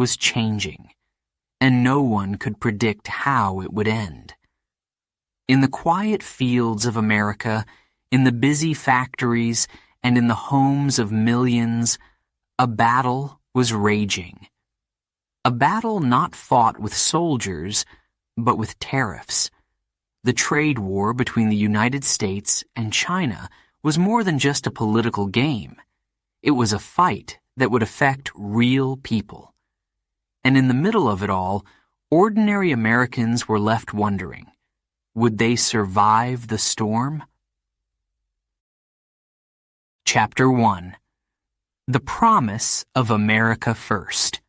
was changing, and no one could predict how it would end. In the quiet fields of America, in the busy factories, and in the homes of millions, a battle was raging. A battle not fought with soldiers, but with tariffs. The trade war between the United States and China was more than just a political game. It was a fight that would affect real people. And in the middle of it all, ordinary Americans were left wondering, would they survive the storm? Chapter 1. The Promise of America First.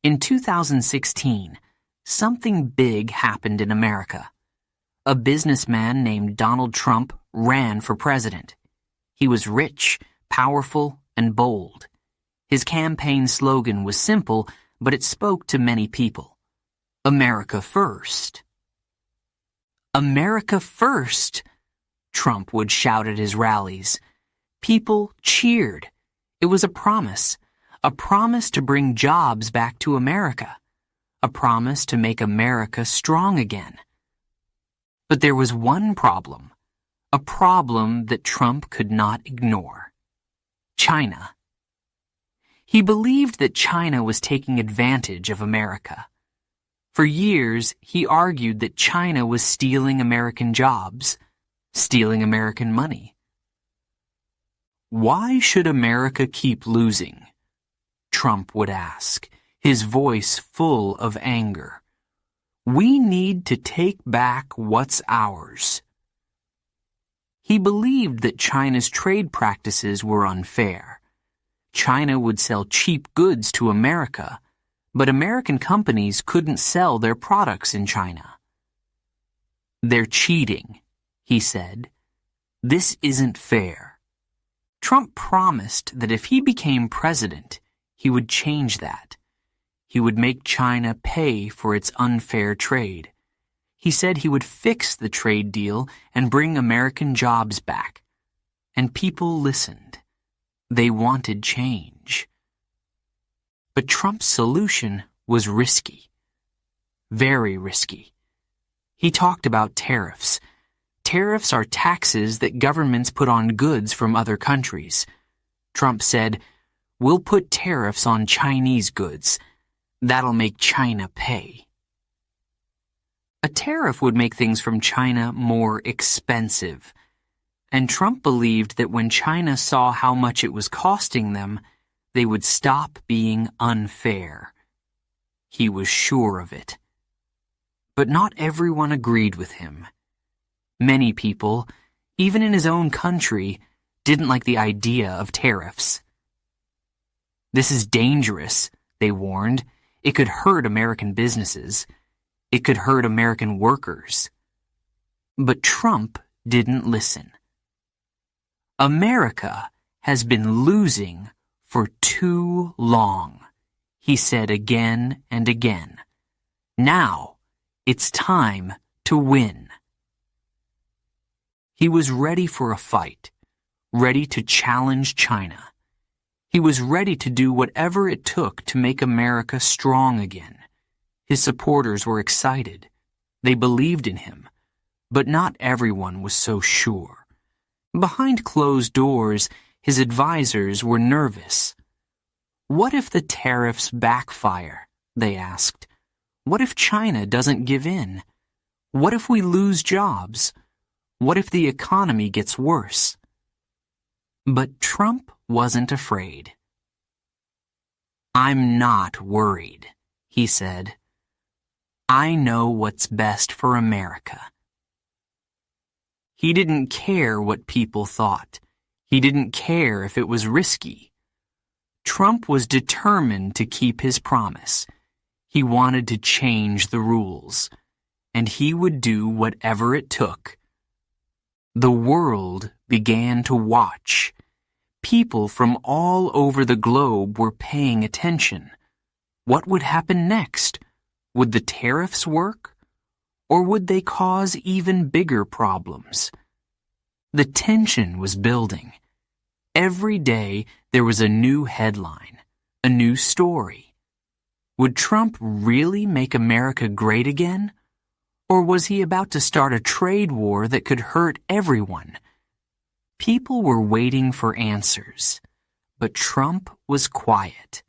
In 2016, something big happened in America. A businessman named Donald Trump ran for president. He was rich, powerful, and bold. His campaign slogan was simple, but it spoke to many people. America first. America first, Trump would shout at his rallies. People cheered. It was a promise to bring jobs back to America, a promise to make America strong again. But there was one problem, a problem that Trump could not ignore. China. He believed that China was taking advantage of America. For years, he argued that China was stealing American jobs, stealing American money. Why should America keep losing? Trump would ask, his voice full of anger. We need to take back what's ours. He believed that China's trade practices were unfair. China would sell cheap goods to America, but American companies couldn't sell their products in China. They're cheating, he said. This isn't fair. Trump promised that if he became president, he would change that. He would make China pay for its unfair trade. He said he would fix the trade deal and bring American jobs back. And people listened. They wanted change. But Trump's solution was risky. Very risky. He talked about tariffs. Tariffs are taxes that governments put on goods from other countries. Trump said, "We'll put tariffs on Chinese goods. That'll make China pay." A tariff would make things from China more expensive. And Trump believed that when China saw how much it was costing them, they would stop being unfair. He was sure of it. But not everyone agreed with him. Many people, even in his own country, didn't like the idea of tariffs. This is dangerous, they warned. It could hurt American businesses. It could hurt American workers. But Trump didn't listen. America has been losing for too long, he said again and again. Now, it's time to win. He was ready for a fight, ready to challenge China. He was ready to do whatever it took to make America strong again. His supporters were excited. They believed in him. But not everyone was so sure. Behind closed doors, his advisors were nervous. What if the tariffs backfire? They asked. What if China doesn't give in? What if we lose jobs? What if the economy gets worse? But Trump wasn't afraid. I'm not worried, he said. I know what's best for America. He didn't care what people thought. He didn't care if it was risky. Trump was determined to keep his promise. He wanted to change the rules, and he would do whatever it took. The world began to watch. People from all over the globe were paying attention. What would happen next? Would the tariffs work? Or would they cause even bigger problems? The tension was building. Every day there was a new headline, a new story. Would Trump really make America great again? Or was he about to start a trade war that could hurt everyone? People were waiting for answers, but Trump was quiet.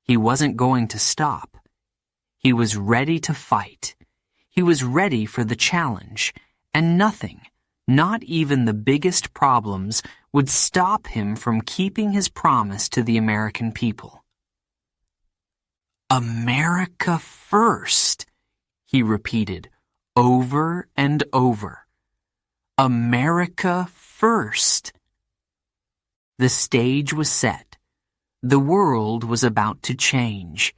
He wasn't going to stop. He was ready to fight. He was ready for the challenge, and nothing, not even the biggest problems, would stop him from keeping his promise to the American people. America first, he repeated over and over. America first. The stage was set. The world was about to change.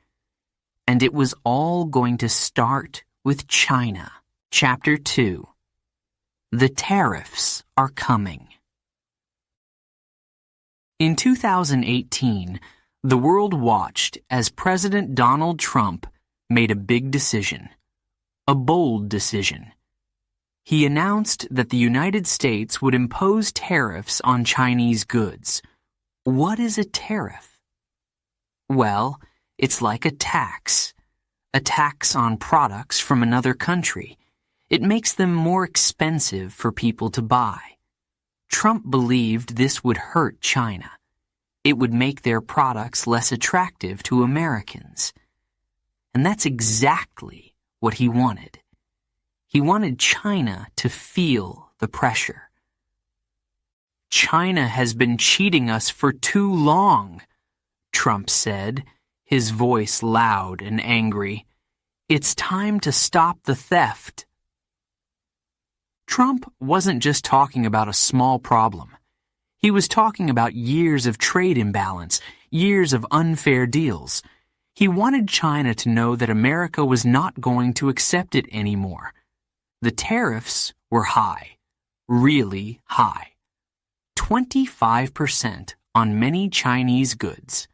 And it was all going to start with China. Chapter 2. The tariffs are coming. In 2018, the world watched as President Donald Trump made a big decision. A bold decision. He announced that the United States would impose tariffs on Chinese goods. What is a tariff? Well, it's like a tax on products from another country. It makes them more expensive for people to buy. Trump believed this would hurt China. It would make their products less attractive to Americans. And that's exactly what he wanted. He wanted China to feel the pressure. China has been cheating us for too long, Trump said, his voice loud and angry. It's time to stop the theft. Trump wasn't just talking about a small problem. He was talking about years of trade imbalance, years of unfair deals. He wanted China to know that America was not going to accept it anymore. The tariffs were high, really high. 25% on many Chinese goods.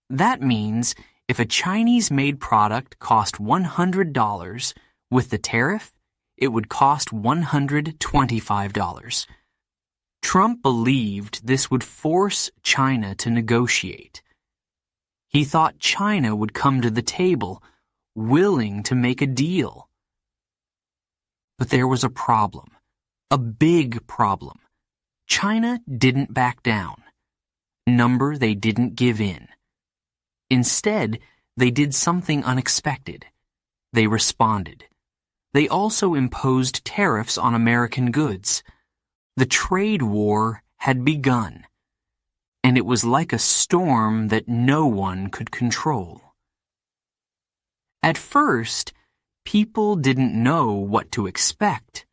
That means if a Chinese-made product cost $100, with the tariff, it would cost $125. Trump believed this would force China to negotiate. He thought China would come to the table, willing to make a deal. But there was a problem, a big problem. China didn't back down. They didn't give in. Instead, they did something unexpected. They responded. They also imposed tariffs on American goods. The trade war had begun, and it was like a storm that no one could control. At first, people didn't know what to expect.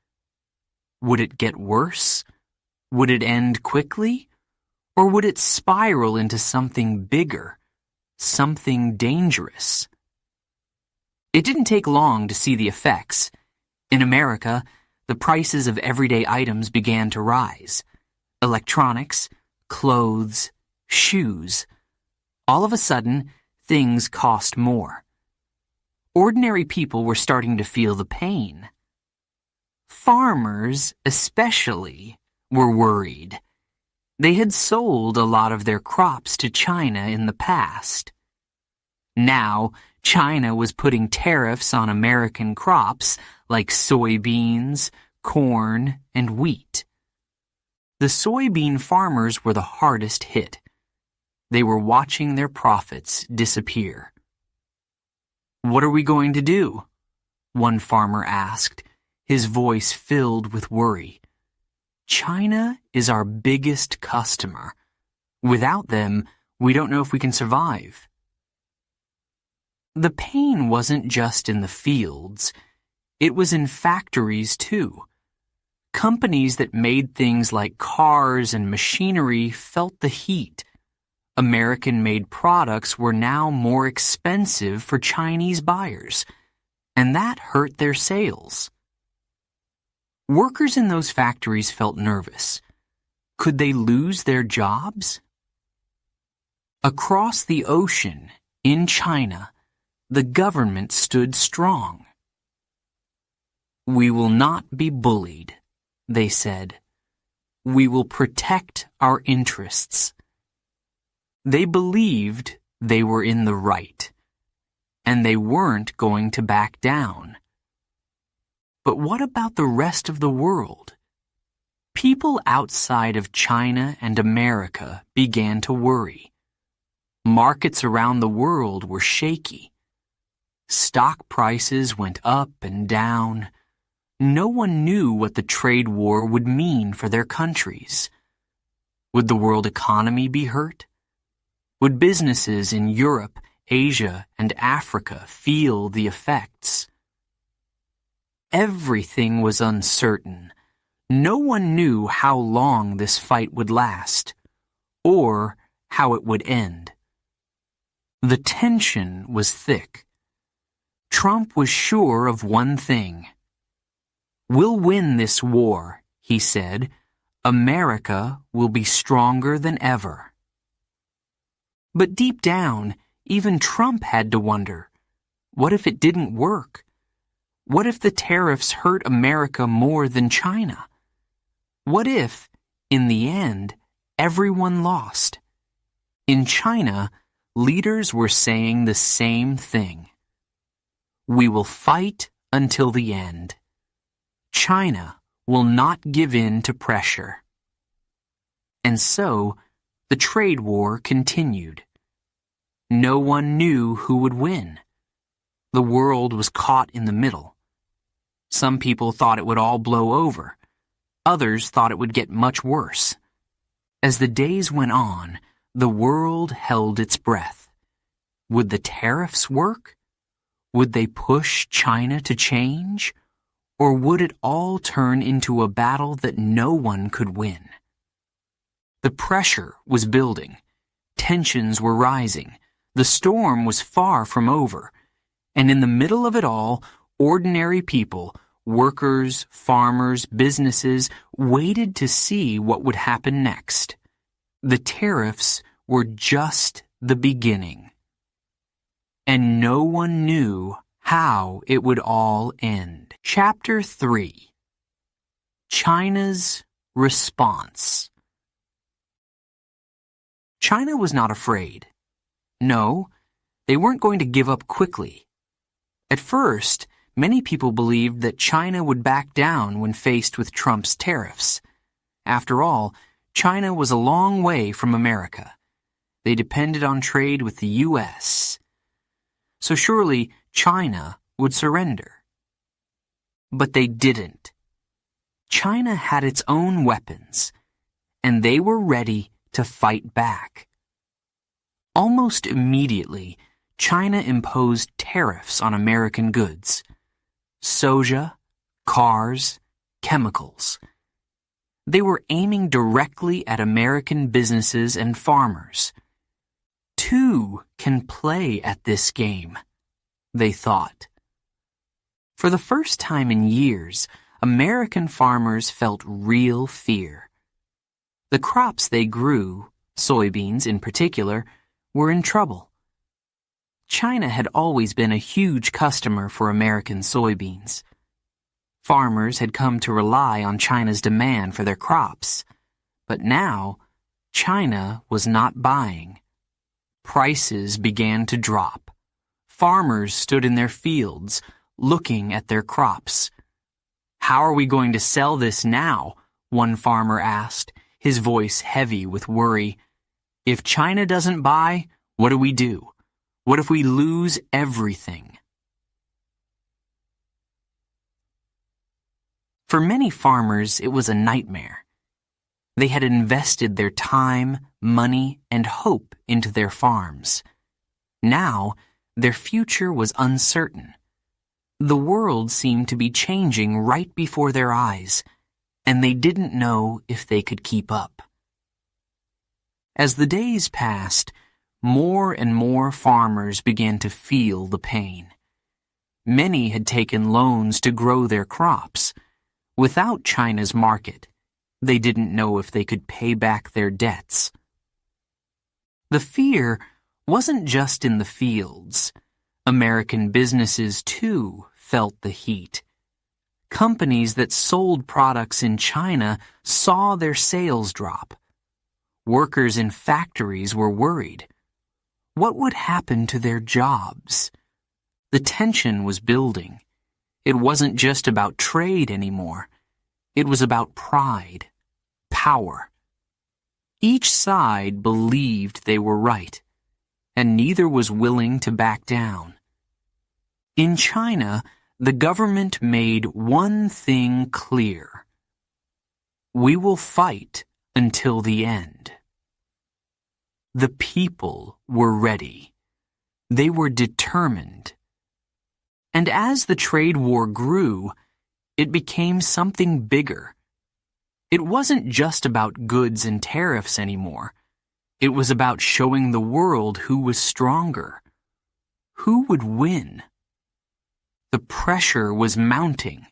Would it get worse? Would it end quickly? Or would it spiral into something bigger, something dangerous? It didn't take long to see the effects. In America, the prices of everyday items began to rise. Electronics, clothes, shoes. All of a sudden, things cost more. Ordinary people were starting to feel the pain. Farmers, especially, were worried. They had sold a lot of their crops to China in the past. Now, China was putting tariffs on American crops like soybeans, corn, and wheat. The soybean farmers were the hardest hit. They were watching their profits disappear. "What are we going to do?" one farmer asked, his voice filled with worry. "China is our biggest customer. Without them, we don't know if we can survive." The pain wasn't just in the fields. It was in factories, too. Companies that made things like cars and machinery felt the heat. American-made products were now more expensive for Chinese buyers, and that hurt their sales. Workers in those factories felt nervous. Could they lose their jobs? Across the ocean, in China, the government stood strong. "We will not be bullied," they said. "We will protect our interests." They believed they were in the right. and they weren't going to back down. But what about the rest of the world? People outside of China and America began to worry. Markets around the world were shaky. Stock prices went up and down. No one knew what the trade war would mean for their countries. Would the world economy be hurt? Would businesses in Europe, Asia, and Africa feel the effects? Everything was uncertain. No one knew how long this fight would last, or how it would end. The tension was thick. Trump was sure of one thing. "We'll win this war," he said. "America will be stronger than ever." But deep down, even Trump had to wonder, what if it didn't work? What if the tariffs hurt America more than China? What if, in the end, everyone lost? In China, leaders were saying the same thing. "We will fight until the end. China will not give in to pressure." And so, the trade war continued. No one knew who would win. The world was caught in the middle. Some people thought it would all blow over. Others thought it would get much worse. As the days went on, the world held its breath. Would the tariffs work? Would they push China to change? Or would it all turn into a battle that no one could win? The pressure was building. Tensions were rising. The storm was far from over. And in the middle of it all, ordinary people, workers, farmers, businesses, waited to see what would happen next. The tariffs were just the beginning. And no one knew how it would all end. Chapter 3. China's Response. China was not afraid. No, they weren't going to give up quickly. At first, many people believed that China would back down when faced with Trump's tariffs. After all, China was a long way from America. They depended on trade with the U.S. So surely China would surrender. But they didn't. China had its own weapons, and they were ready to fight back. Almost immediately, China imposed tariffs on American goods. Soja, cars, chemicals. They were aiming directly at American businesses and farmers. Two can play at this game, they thought. For the first time in years, American farmers felt real fear. The crops they grew, soybeans in particular, were in trouble. China had always been a huge customer for American soybeans. Farmers had come to rely on China's demand for their crops, but now China was not buying. Prices began to drop. Farmers stood in their fields, looking at their crops. "How are we going to sell this now?" one farmer asked, his voice heavy with worry. "If China doesn't buy, what do we do? What if we lose everything?" For many farmers, it was a nightmare. They had invested their time, money, and hope into their farms. Now, their future was uncertain. The world seemed to be changing right before their eyes, and they didn't know if they could keep up. As the days passed, more and more farmers began to feel the pain. Many had taken loans to grow their crops. Without China's market, they didn't know if they could pay back their debts. The fear wasn't just in the fields. American businesses, too, felt the heat. Companies that sold products in China saw their sales drop. Workers in factories were worried. What would happen to their jobs? The tension was building. It wasn't just about trade anymore. It was about pride, power. Each side believed they were right, and neither was willing to back down. In China, the government made one thing clear. We will fight until the end. The people were ready. They were determined. And as the trade war grew, it became something bigger. It wasn't just about goods and tariffs anymore. It was about showing the world who was stronger. Who would win? The pressure was mounting.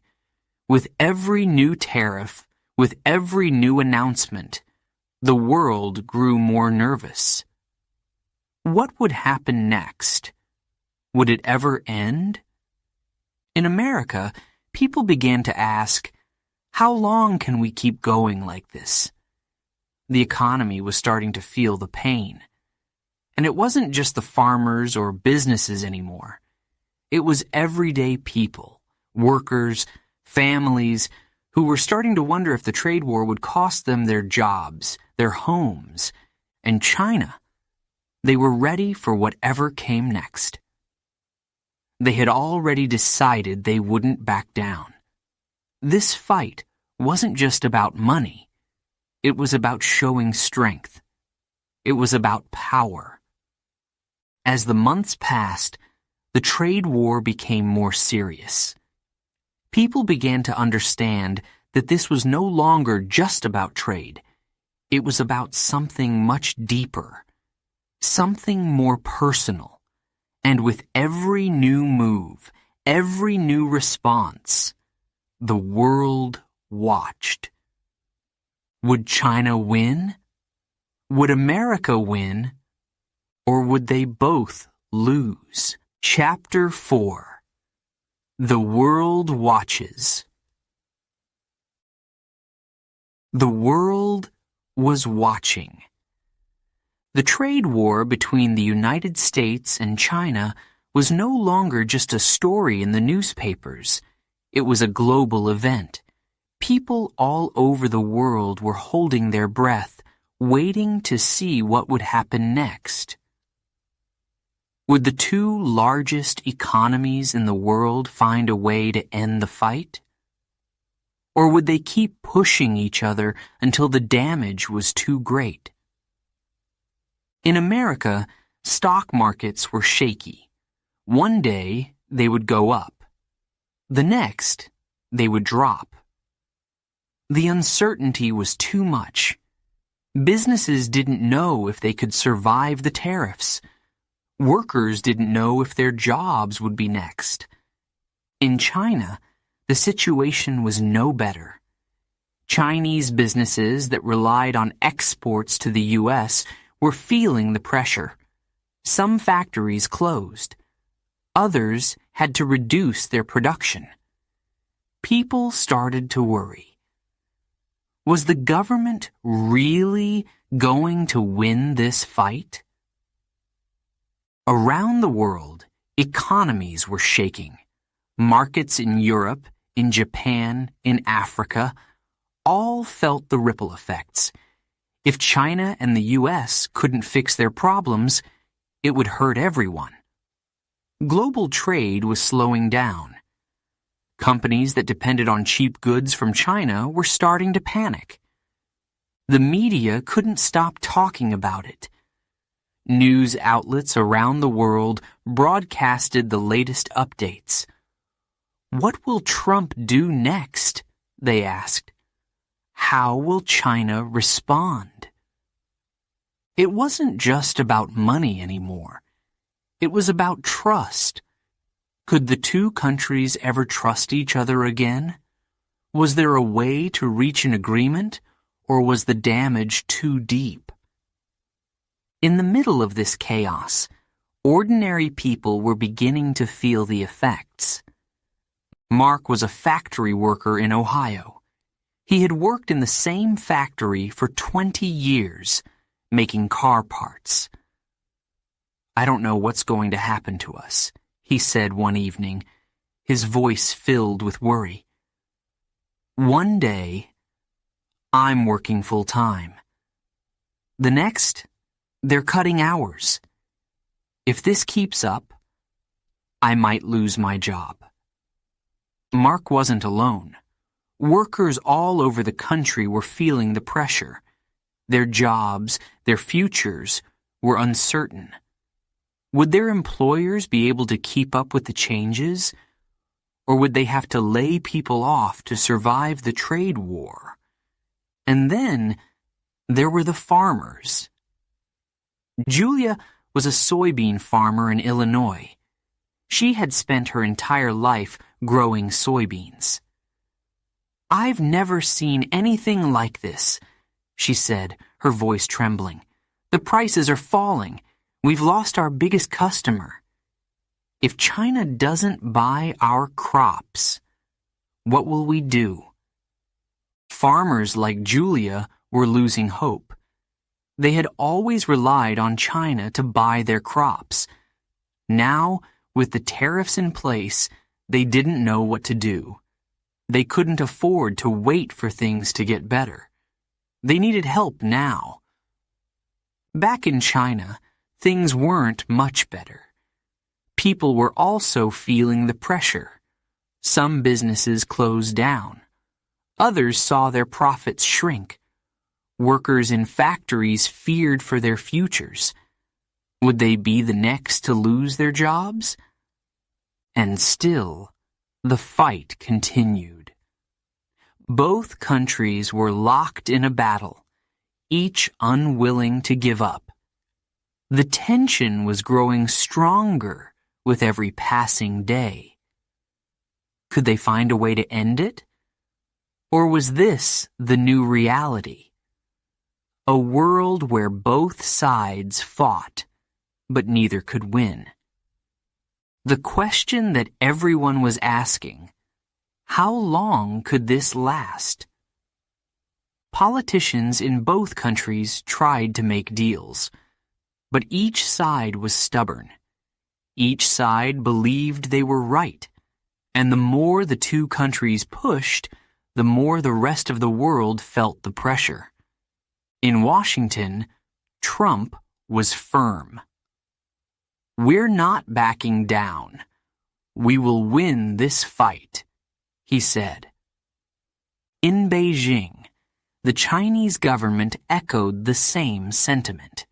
With every new tariff, with every new announcement, the world grew more nervous. What would happen next? Would it ever end? In America, people began to ask, how long can we keep going like this? The economy was starting to feel the pain. And it wasn't just the farmers or businesses anymore. It was everyday people, workers, families, who were starting to wonder if the trade war would cost them their jobs, their homes, and China. They were ready for whatever came next. They had already decided they wouldn't back down. This fight wasn't just about money. It was about showing strength. It was about power. As the months passed, the trade war became more serious. People began to understand that this was no longer just about trade. It was about something much deeper, something more personal. And with every new move, every new response, the world watched. Would China win? Would America win? Or would they both lose? Chapter 4. The World Watches. The world was watching. The trade war between the United States and China was no longer just a story in the newspapers. It was a global event. People all over the world were holding their breath, waiting to see what would happen next. Would the two largest economies in the world find a way to end the fight? Or would they keep pushing each other until the damage was too great? In America, stock markets were shaky. One day, they would go up. The next, they would drop. The uncertainty was too much. Businesses didn't know if they could survive the tariffs. Workers didn't know if their jobs would be next. In China, the situation was no better. Chinese businesses that relied on exports to the U.S. were feeling the pressure. Some factories closed. Others had to reduce their production. People started to worry. Was the government really going to win this fight? Around the world, economies were shaking. Markets in Europe, in Japan, in Africa, all felt the ripple effects. If China and the U.S. couldn't fix their problems, it would hurt everyone. Global trade was slowing down. Companies that depended on cheap goods from China were starting to panic. The media couldn't stop talking about it. News outlets around the world broadcasted the latest updates. What will Trump do next? They asked. How will China respond? It wasn't just about money anymore. It was about trust. Could the two countries ever trust each other again? Was there a way to reach an agreement, or was the damage too deep? In the middle of this chaos, ordinary people were beginning to feel the effects. Mark was a factory worker in Ohio. He had worked in the same factory for 20 years, making car parts. I don't know what's going to happen to us, he said one evening, his voice filled with worry. One day, I'm working full-time. The next, they're cutting hours. If this keeps up, I might lose my job. Mark wasn't alone. Workers all over the country were feeling the pressure. Their jobs, their futures, were uncertain. Would their employers be able to keep up with the changes? Or would they have to lay people off to survive the trade war? And then there were the farmers. Julia was a soybean farmer in Illinois. She had spent her entire life growing soybeans. I've never seen anything like this, she said, her voice trembling. The prices are falling. We've lost our biggest customer. If China doesn't buy our crops, what will we do? Farmers like Julia were losing hope. They had always relied on China to buy their crops. Now, with the tariffs in place, they didn't know what to do. They couldn't afford to wait for things to get better. They needed help now. Back in China, things weren't much better. People were also feeling the pressure. Some businesses closed down. Others saw their profits shrink. Workers in factories feared for their futures. Would they be the next to lose their jobs? And still, the fight continued. Both countries were locked in a battle, each unwilling to give up. The tension was growing stronger with every passing day. Could they find a way to end it? Or was this the new reality? A world where both sides fought, but neither could win. The question that everyone was asking, how long could this last? Politicians in both countries tried to make deals, but each side was stubborn. Each side believed they were right, and the more the two countries pushed, the more the rest of the world felt the pressure. In Washington, Trump was firm. We're not backing down. We will win this fight, he said. In Beijing, the Chinese government echoed the same sentiment.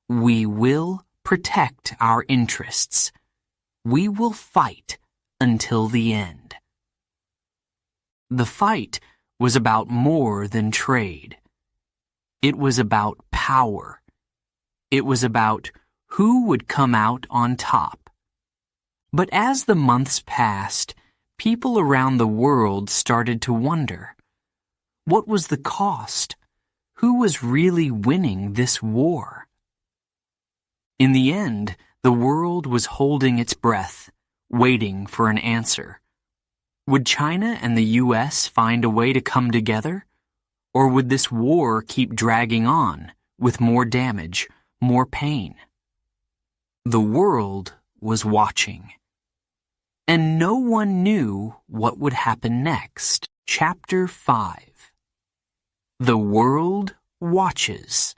We will protect our interests. We will fight until the end. The fight was about more than trade. It was about power. It was about who would come out on top. But as the months passed, people around the world started to wonder, what was the cost? Who was really winning this war? In the end, the world was holding its breath, waiting for an answer. Would China and the U.S. find a way to come together? Or would this war keep dragging on, with more damage, more pain? The world was watching. And no one knew what would happen next. Chapter 5. The world watches.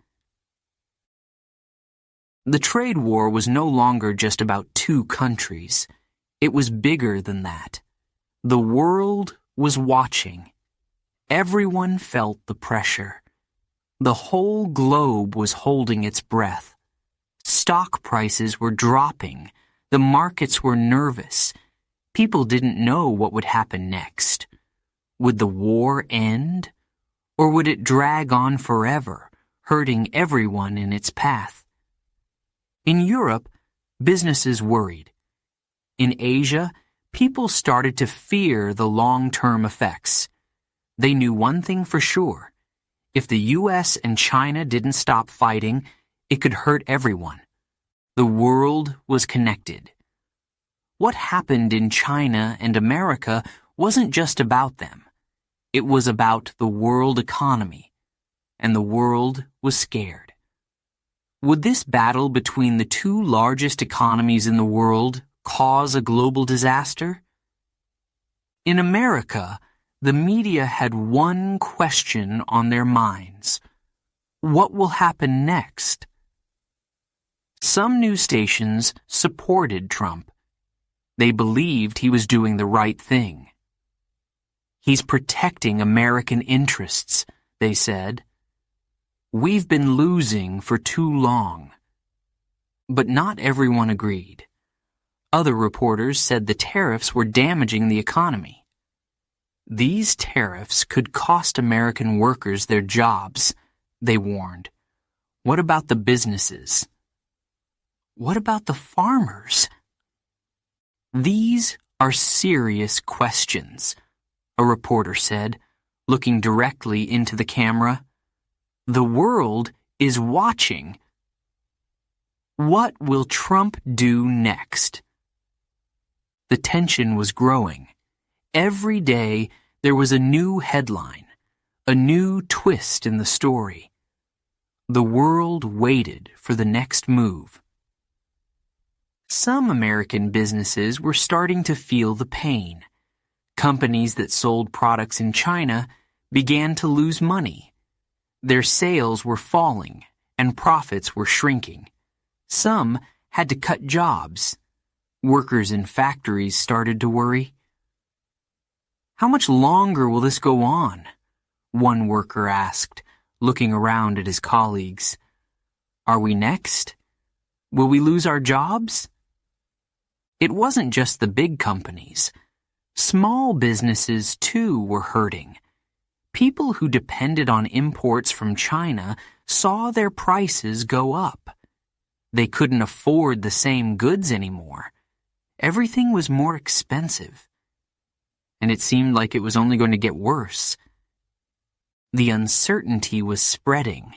The trade war was no longer just about two countries. It was bigger than that. The world was watching. Everyone felt the pressure. The whole globe was holding its breath. Stock prices were dropping. The markets were nervous. People didn't know what would happen next. Would the war end? Or would it drag on forever, hurting everyone in its path? In Europe, businesses worried. In Asia, people started to fear the long-term effects. They knew one thing for sure. If the U.S. and China didn't stop fighting, it could hurt everyone. The world was connected. What happened in China and America wasn't just about them. It was about the world economy, and the world was scared. Would this battle between the two largest economies in the world cause a global disaster? In America, the media had one question on their minds. What will happen next? Some news stations supported Trump. They believed he was doing the right thing. He's protecting American interests, they said. We've been losing for too long. But not everyone agreed. Other reporters said the tariffs were damaging the economy. These tariffs could cost American workers their jobs, they warned. What about the businesses? What about the farmers? These are serious questions, a reporter said, looking directly into the camera. The world is watching. What will Trump do next? The tension was growing. Every day there was a new headline, a new twist in the story. The world waited for the next move. Some American businesses were starting to feel the pain. Companies that sold products in China began to lose money. Their sales were falling and profits were shrinking. Some had to cut jobs. Workers in factories started to worry. How much longer will this go on? One worker asked, looking around at his colleagues. Are we next? Will we lose our jobs? It wasn't just the big companies. Small businesses, too, were hurting. People who depended on imports from China saw their prices go up. They couldn't afford the same goods anymore. Everything was more expensive. And it seemed like it was only going to get worse. The uncertainty was spreading,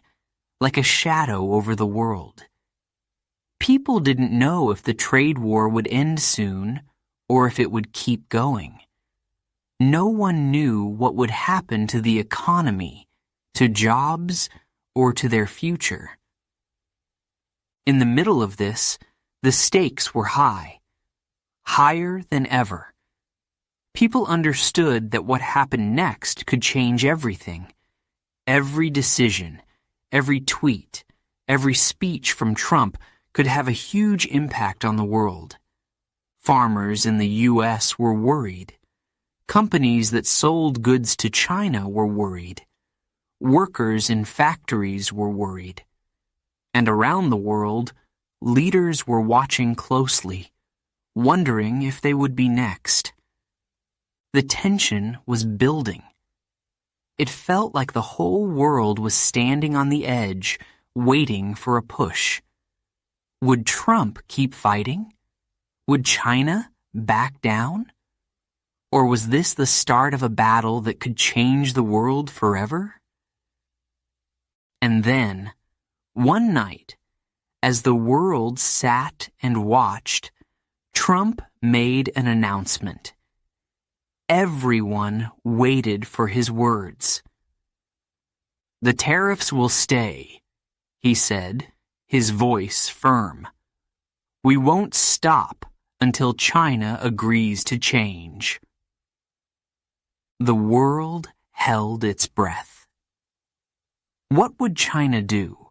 like a shadow over the world. People didn't know if the trade war would end soon or if it would keep going. No one knew what would happen to the economy, to jobs, or to their future. In the middle of this, the stakes were high, higher than ever. People understood that what happened next could change everything. Every decision, every tweet, every speech from Trump could have a huge impact on the world. Farmers in the U.S. were worried. Companies that sold goods to China were worried. Workers in factories were worried. And around the world, leaders were watching closely, wondering if they would be next. The tension was building. It felt like the whole world was standing on the edge, waiting for a push. Would Trump keep fighting? Would China back down? Or was this the start of a battle that could change the world forever? And then, one night, as the world sat and watched, Trump made an announcement. Everyone waited for his words. The tariffs will stay, he said, his voice firm. We won't stop until China agrees to change. The world held its breath. What would China do?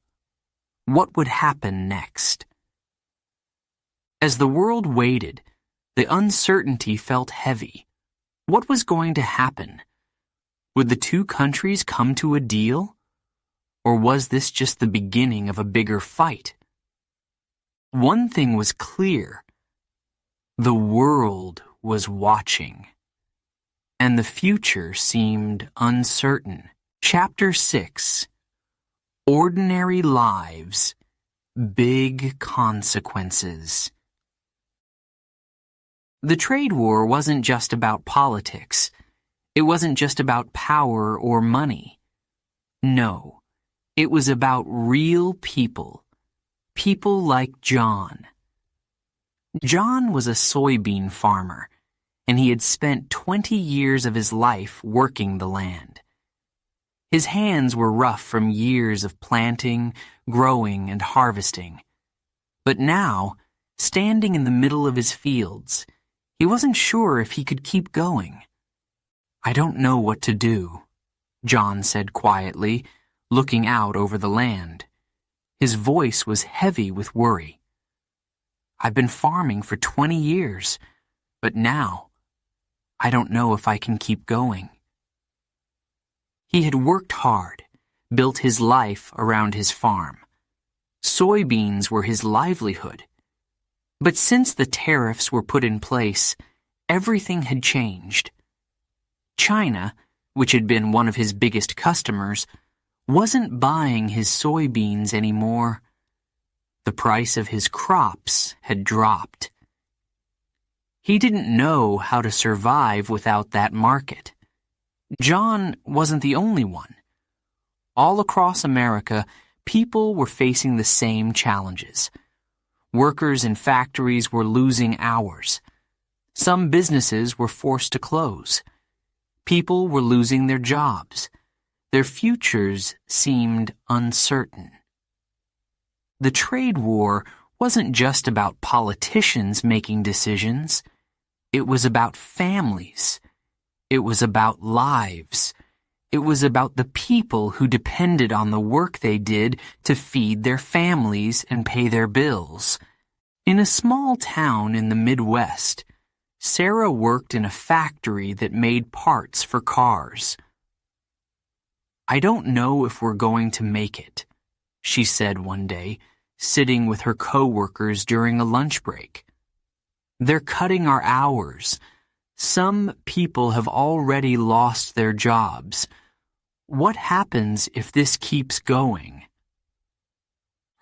What would happen next? As the world waited, the uncertainty felt heavy. What was going to happen? Would the two countries come to a deal? Or was this just the beginning of a bigger fight? One thing was clear. The world was watching. And the future seemed uncertain. Chapter 6. Ordinary Lives, Big Consequences. The trade war wasn't just about politics. It wasn't just about power or money. No. It was about real people. People like John. John was a soybean farmer, and he had spent 20 years of his life working the land. His hands were rough from years of planting, growing, and harvesting. But now, standing in the middle of his fields. He wasn't sure if he could keep going. "I don't know what to do," John said quietly, looking out over the land. His voice was heavy with worry. "I've been farming for 20 years, but now I don't know if I can keep going." He had worked hard, built his life around his farm. Soybeans were his livelihood. But since the tariffs were put in place, everything had changed. China, which had been one of his biggest customers, wasn't buying his soybeans anymore. The price of his crops had dropped. He didn't know how to survive without that market. John wasn't the only one. All across America, people were facing the same challenges. Workers in factories were losing hours. Some businesses were forced to close. People were losing their jobs. Their futures seemed uncertain. The trade war wasn't just about politicians making decisions. It was about families. It was about lives. It was about the people who depended on the work they did to feed their families and pay their bills. In a small town in the Midwest, Sarah worked in a factory that made parts for cars. "I don't know if we're going to make it," she said one day, sitting with her co-workers during a lunch break. "They're cutting our hours. Some people have already lost their jobs. What happens if this keeps going?"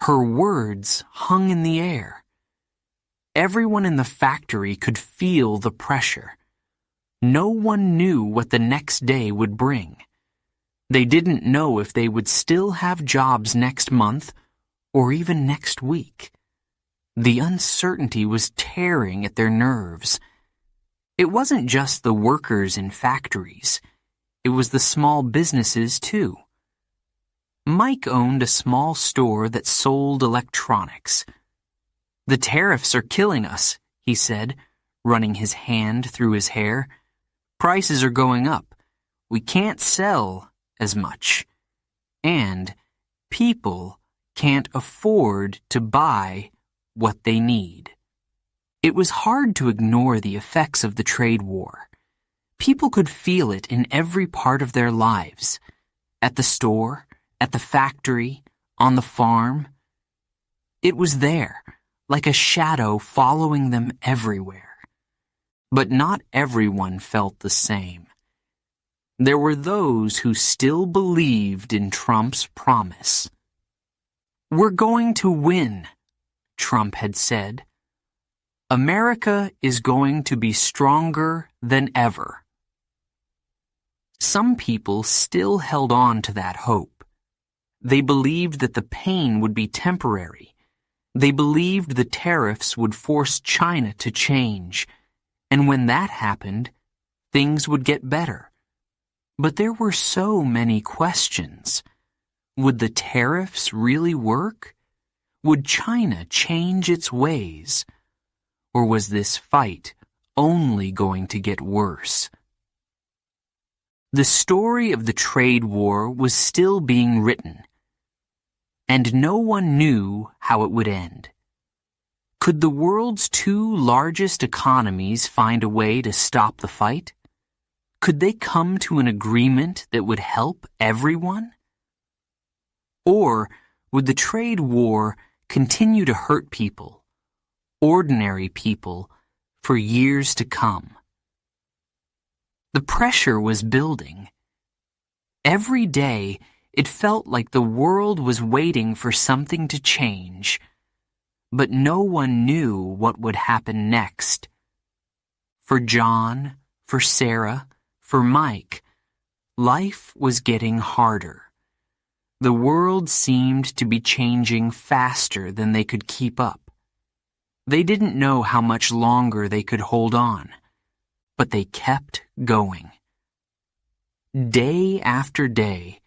Her words hung in the air. Everyone in the factory could feel the pressure. No one knew what the next day would bring. They didn't know if they would still have jobs next month or even next week. The uncertainty was tearing at their nerves. It wasn't just the workers in factories. It was the small businesses, too. Mike owned a small store that sold electronics. "The tariffs are killing us," he said, running his hand through his hair. "Prices are going up. We can't sell as much. And people can't afford to buy what they need." It was hard to ignore the effects of the trade war. People could feel it in every part of their lives. At the store, at the factory, on the farm. It was there, like a shadow following them everywhere. But not everyone felt the same. There were those who still believed in Trump's promise. "We're going to win," Trump had said. "America is going to be stronger than ever." Some people still held on to that hope. They believed that the pain would be temporary. They believed the tariffs would force China to change, and when that happened, things would get better. But there were so many questions. Would the tariffs really work? Would China change its ways? Or was this fight only going to get worse? The story of the trade war was still being written, and no one knew how it would end. Could the world's two largest economies find a way to stop the fight? Could they come to an agreement that would help everyone? Or would the trade war continue to hurt people, ordinary people, for years to come? The pressure was building. Every day, it felt like the world was waiting for something to change, but no one knew what would happen next. For John, for Sarah, for Mike, life was getting harder. The world seemed to be changing faster than they could keep up. They didn't know how much longer they could hold on, but they kept going. Day after day,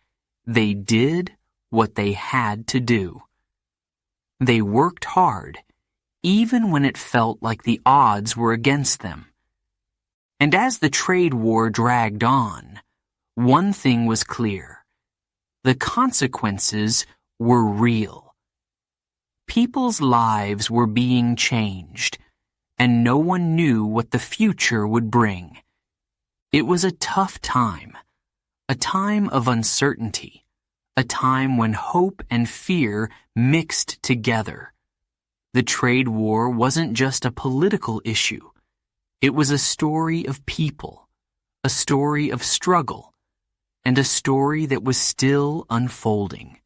they did what they had to do. They worked hard, even when it felt like the odds were against them. And as the trade war dragged on, one thing was clear. The consequences were real. People's lives were being changed, and no one knew what the future would bring. It was a tough time, a time of uncertainty, a time when hope and fear mixed together. The trade war wasn't just a political issue. It was a story of people, a story of struggle, and a story that was still unfolding.